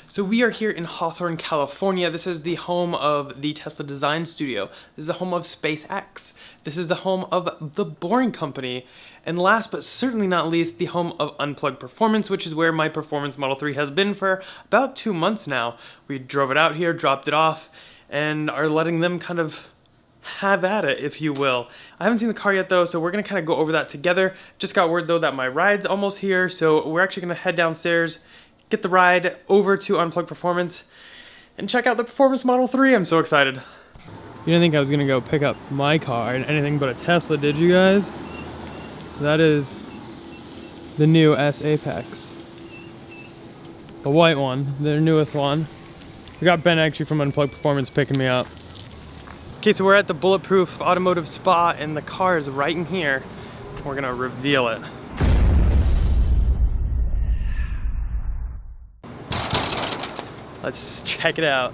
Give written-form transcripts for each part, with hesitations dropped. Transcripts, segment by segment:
So we are here in Hawthorne, California. This is the home of the Tesla Design Studio. This is the home of SpaceX. This is the home of The Boring Company. And last but certainly not least, the home of Unplugged Performance, which is where my Performance Model 3 has been for about 2 months now. We drove it out here, dropped it off, and are letting them kind of have at it, if you will. I haven't seen the car yet though, so we're gonna kind of go over that together. Just got word though that my ride's almost here, so we're actually gonna head downstairs, get the ride over to Unplugged Performance, and check out the Performance Model 3. I'm so excited. You didn't think I was gonna go pick up my car in anything but a Tesla, did you guys? That is the new S Apex. The white one, their newest one. We got Ben actually from Unplugged Performance picking me up. Okay, so we're at the Bulletproof Automotive Spa and the car is right in here. We're gonna reveal it. Let's check it out.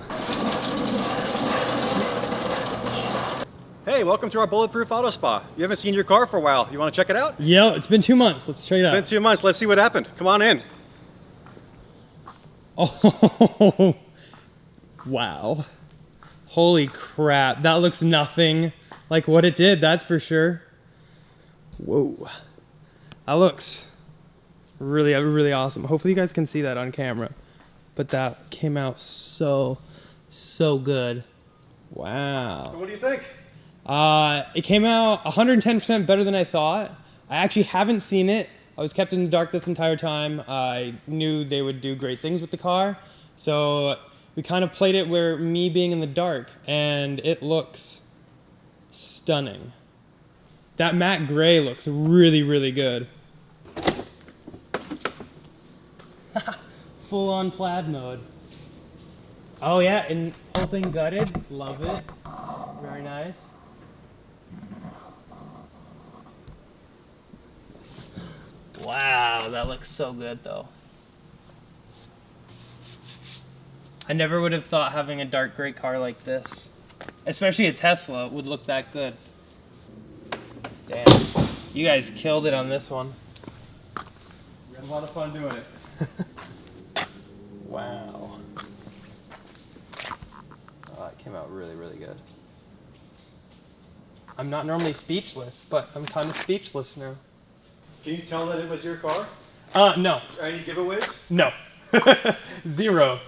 Hey, welcome to our Bulletproof Auto Spa. You haven't seen your car for a while. You want to check it out? Yeah, it's been 2 months. Let's check it out. It's been 2 months. Let's see what happened. Come on in. Oh, wow. Holy crap, that looks nothing like what it did, that's for sure. Whoa. That looks really, really awesome. Hopefully you guys can see that on camera. But that came out so good. Wow. So what do you think? It came out 110% better than I thought. I actually haven't seen it. I was kept in the dark this entire time. I knew they would do great things with the car. So we kind of played it where me being in the dark, and it looks stunning. That matte gray looks really, really good. Full on plaid mode. Oh yeah, and whole thing gutted. Love it. Very nice. Wow, that looks so good though. I never would have thought having a dark gray car like this, especially a Tesla, would look that good. Damn, you guys killed it on this one. We had a lot of fun doing it. Wow. Oh, that came out really, really good. I'm not normally speechless, but I'm kind of speechless now. Can you tell that it was your car? No. Is there any giveaways? No. Zero.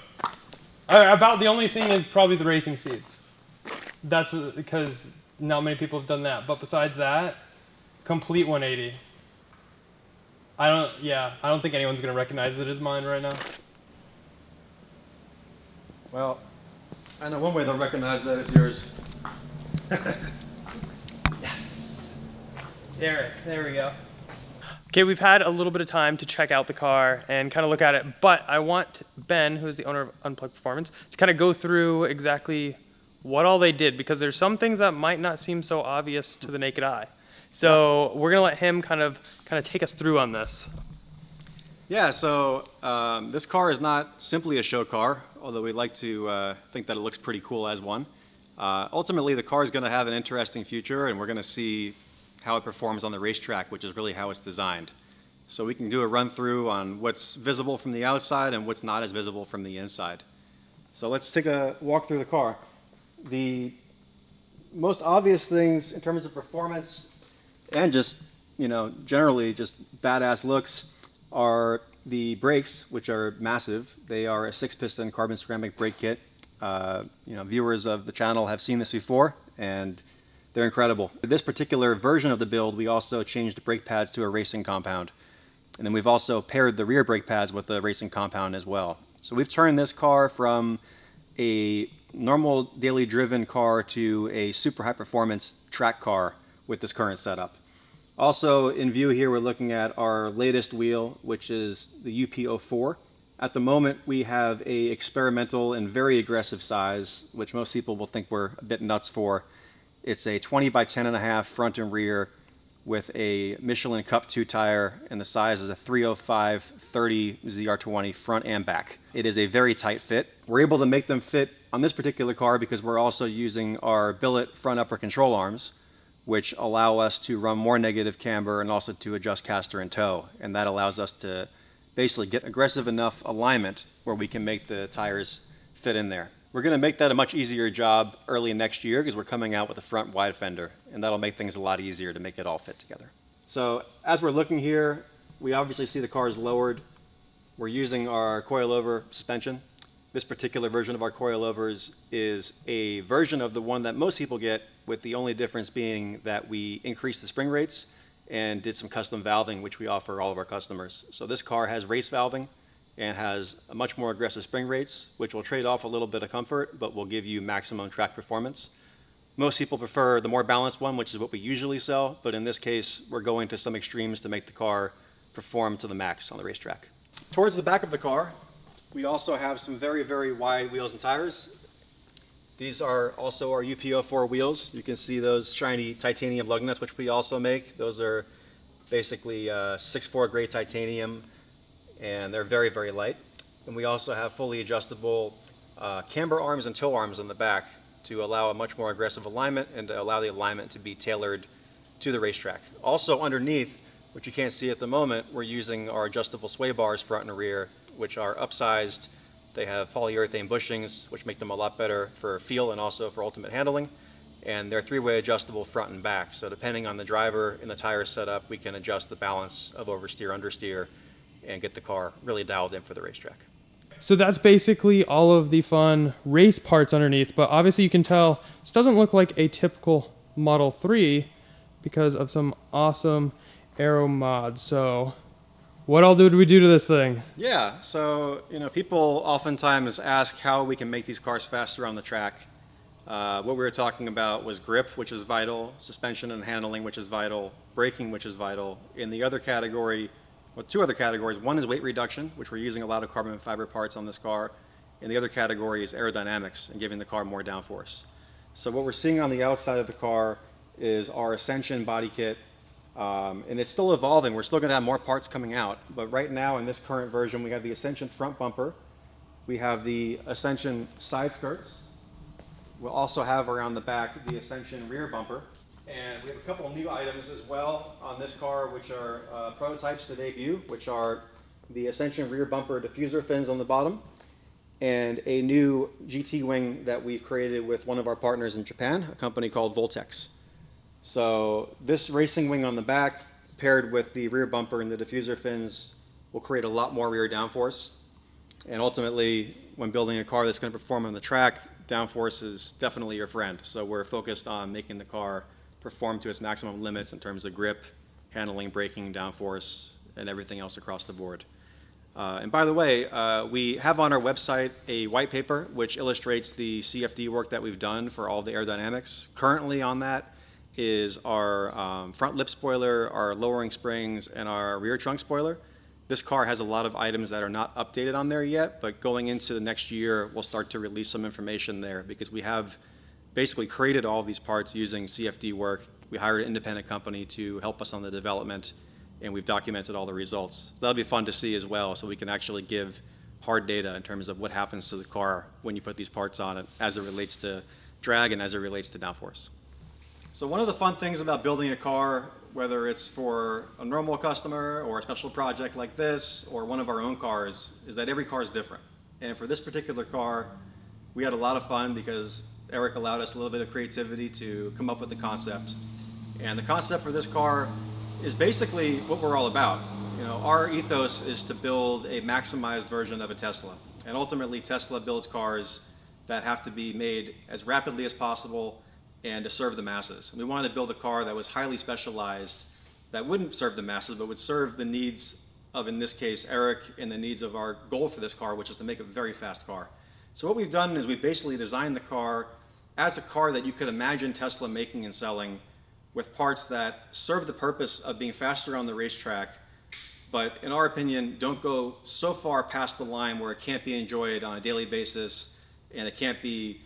About the only thing is probably the racing seats. That's because not many people have done that. But besides that, complete 180. I don't think anyone's gonna recognize it as mine right now. Well, I know one way they'll recognize that it's yours. Yes. Derek, there we go. Okay, we've had a little bit of time to check out the car and kind of look at it, but I want Ben, who is the owner of Unplugged Performance, to kind of go through exactly what all they did, because there's some things that might not seem so obvious to the naked eye. So we're gonna let him kind of take us through on this. Yeah, so this car is not simply a show car, although we'd like to think that it looks pretty cool as one. Ultimately, the car is gonna have an interesting future, and we're gonna see how it performs on the racetrack, which is really how it's designed. So we can do a run through on what's visible from the outside and what's not as visible from the inside. So let's take a walk through the car. The most obvious things in terms of performance and just, generally just badass looks are the brakes, which are massive. They are a 6-piston carbon ceramic brake kit. Viewers of the channel have seen this before, and they're incredible. For this particular version of the build, we also changed the brake pads to a racing compound. And then we've also paired the rear brake pads with the racing compound as well. So we've turned this car from a normal daily driven car to a super high performance track car with this current setup. Also in view here, we're looking at our latest wheel, which is the UP04. At the moment, we have a experimental and very aggressive size, which most people will think we're a bit nuts for. It's a 20 by 10.5 front and rear with a Michelin Cup 2 tire, and the size is a 305/30 ZR20 front and back. It is a very tight fit. We're able to make them fit on this particular car because we're also using our billet front upper control arms, which allow us to run more negative camber and also to adjust caster and toe. And that allows us to basically get aggressive enough alignment where we can make the tires fit in there. We're going to make that a much easier job early next year because we're coming out with a front wide fender, and that'll make things a lot easier to make it all fit together. So as we're looking here, we obviously see the car is lowered. We're using our coilover suspension. This particular version of our coilovers is a version of the one that most people get, with the only difference being that we increased the spring rates and did some custom valving, which we offer all of our customers. So this car has race valving and has a much more aggressive spring rates, which will trade off a little bit of comfort, but will give you maximum track performance. Most people prefer the more balanced one, which is what we usually sell, but in this case, we're going to some extremes to make the car perform to the max on the racetrack. Towards the back of the car, we also have some very, very wide wheels and tires. These are also our UPO4 wheels. You can see those shiny titanium lug nuts, which we also make. Those are basically 6.4 grade titanium, and they're very, very light. And we also have fully adjustable camber arms and toe arms in the back to allow a much more aggressive alignment and to allow the alignment to be tailored to the racetrack. Also underneath, which you can't see at the moment, we're using our adjustable sway bars front and rear, which are upsized. They have polyurethane bushings, which make them a lot better for feel and also for ultimate handling. And they're three-way adjustable front and back. So depending on the driver and the tire setup, we can adjust the balance of oversteer, understeer, and get the car really dialed in for the racetrack. So that's basically all of the fun race parts underneath, but obviously you can tell this doesn't look like a typical Model 3 because of some awesome aero mods. So what all did we do to this thing? Yeah, so people oftentimes ask how we can make these cars faster on the track. What we were talking about was grip, which is vital, suspension and handling, which is vital, braking, which is vital. In the other category, well, two other categories. One is weight reduction, which we're using a lot of carbon fiber parts on this car. And the other category is aerodynamics and giving the car more downforce. So what we're seeing on the outside of the car is our Ascension Body Kit. And it's still evolving. We're still going to have more parts coming out. But right now, in this current version, we have the Ascension front bumper. We have the Ascension side skirts. We'll also have around the back the Ascension rear bumper. And we have a couple of new items as well on this car, which are prototypes to debut, which are the Ascension rear bumper diffuser fins on the bottom, and a new GT wing that we've created with one of our partners in Japan, a company called Voltex. So this racing wing on the back, paired with the rear bumper and the diffuser fins, will create a lot more rear downforce. And ultimately, when building a car that's going to perform on the track, downforce is definitely your friend. So we're focused on making the car perform to its maximum limits in terms of grip, handling, braking, downforce, and everything else across the board. And by the way, we have on our website a white paper which illustrates the CFD work that we've done for all the aerodynamics. Currently on that is our front lip spoiler, our lowering springs, and our rear trunk spoiler. This car has a lot of items that are not updated on there yet, but going into the next year, we'll start to release some information there because we have basically created all of these parts using CFD work. We hired an independent company to help us on the development, and we've documented all the results. So that'll be fun to see as well, so we can actually give hard data in terms of what happens to the car when you put these parts on it as it relates to drag and as it relates to downforce. So one of the fun things about building a car, whether it's for a normal customer or a special project like this or one of our own cars, is that every car is different. And for this particular car, we had a lot of fun because Eric allowed us a little bit of creativity to come up with the concept. And the concept for this car is basically what we're all about. Our ethos is to build a maximized version of a Tesla. And ultimately, Tesla builds cars that have to be made as rapidly as possible and to serve the masses. We wanted to build a car that was highly specialized, that wouldn't serve the masses, but would serve the needs of, in this case, Eric, and the needs of our goal for this car, which is to make a very fast car. So what we've done is we've basically designed the car as a car that you could imagine Tesla making and selling, with parts that serve the purpose of being faster on the racetrack, but in our opinion, don't go so far past the line where it can't be enjoyed on a daily basis and it can't be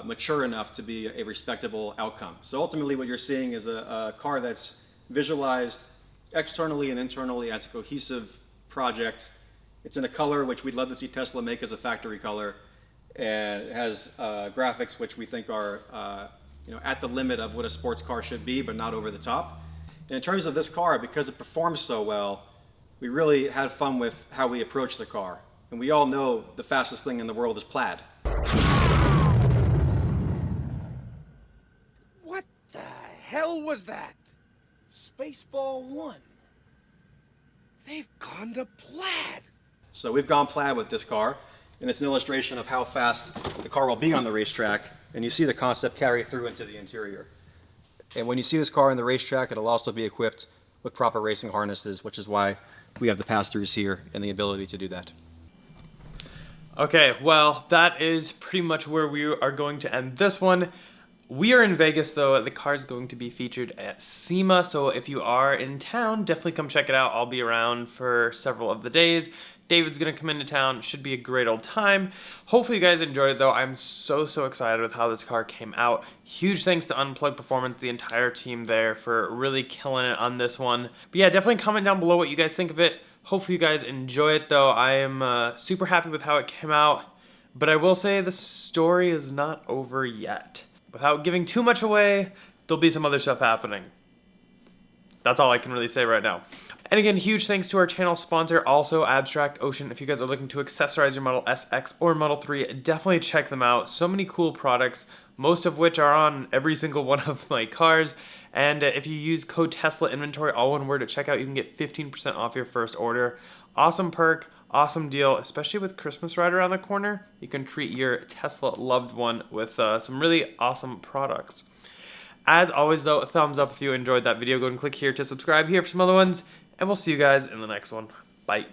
mature enough to be a respectable outcome. So ultimately what you're seeing is a car that's visualized externally and internally as a cohesive project. It's in a color which we'd love to see Tesla make as a factory color, and it has graphics which we think are at the limit of what a sports car should be, but not over the top. And in terms of this car, because it performs so well, we really had fun with how we approach the car. And we all know the fastest thing in the world is plaid. What the hell was that? Spaceball 1. They've gone to plaid. So we've gone plaid with this car, and it's an illustration of how fast the car will be on the racetrack, and you see the concept carry through into the interior. And when you see this car in the racetrack, it'll also be equipped with proper racing harnesses, which is why we have the pass-throughs here and the ability to do that. Okay, well, that is pretty much where we are going to end this one. We are in Vegas, though. The car is going to be featured at SEMA, so if you are in town, definitely come check it out. I'll be around for several of the days. David's going to come into town. Should be a great old time. Hopefully you guys enjoyed it, though. I'm so excited with how this car came out. Huge thanks to Unplugged Performance, the entire team there, for really killing it on this one. But yeah, definitely comment down below what you guys think of it. Hopefully you guys enjoy it, though. I am super happy with how it came out, but I will say the story is not over yet. Without giving too much away, there'll be some other stuff happening. That's all I can really say right now. And again, huge thanks to our channel sponsor, also Abstract Ocean. If you guys are looking to accessorize your Model SX or Model 3, definitely check them out. So many cool products, most of which are on every single one of my cars. And if you use code Tesla Inventory, all one word, at checkout, you can get 15% off your first order. Awesome perk, awesome deal, especially with Christmas right around the corner. You can treat your Tesla loved one with some really awesome products. As always, though, a thumbs up if you enjoyed that video. Go and click here to subscribe here for some other ones, and we'll see you guys in the next one. Bye.